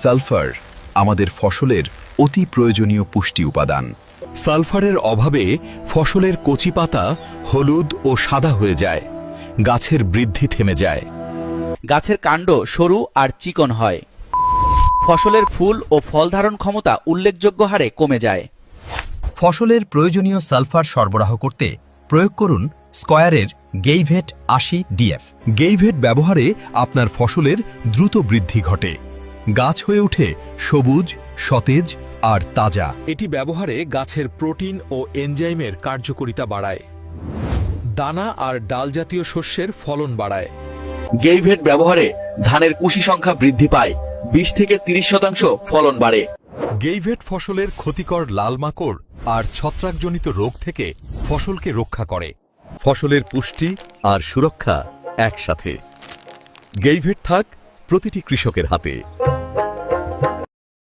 Sulphur আমাদের ফসলের অতি প্রয়োজনীয় পুষ্টি উপাদান। সালফারের অভাবে ফসলের কচি পাতা হলুদ ও সাদা হয়ে যায়, গাছের বৃদ্ধি থেমে যায়, গাছের কাণ্ড সরু আর চিকন হয়, ফসলের ফুল ও ফল ধারণ ক্ষমতা উল্লেখযোগ্য হারে কমে যায়। ফসলের প্রয়োজনীয় সালফার সরবরাহ করতে প্রয়োগ করুন স্কয়ারের গেইভেট ৮০ ডিএফ। গেইভেট ব্যবহারে আপনার ফসলের দ্রুত বৃদ্ধি ঘটে, গাছ হয়ে ওঠে সবুজ, সতেজ আর তাজা। এটি ব্যবহারে গাছের প্রোটিন ও এনজাইমের কার্যকারিতা বাড়ায়, দানা আর ডাল জাতীয় শস্যের ফলন বাড়ায়। গেইভেট ব্যবহারে ধানের কুশি সংখ্যা বৃদ্ধি পায়, ২০ থেকে ৩০% ফলন বাড়ে। গেইভেট ফসলের ক্ষতিকর লাল মাকড় আর ছত্রাকজনিত রোগ থেকে ফসলকে রক্ষা করে। ফসলের পুষ্টি আর সুরক্ষা একসাথে। গেইভেট থাক প্রতিটি কৃষকের হাতে।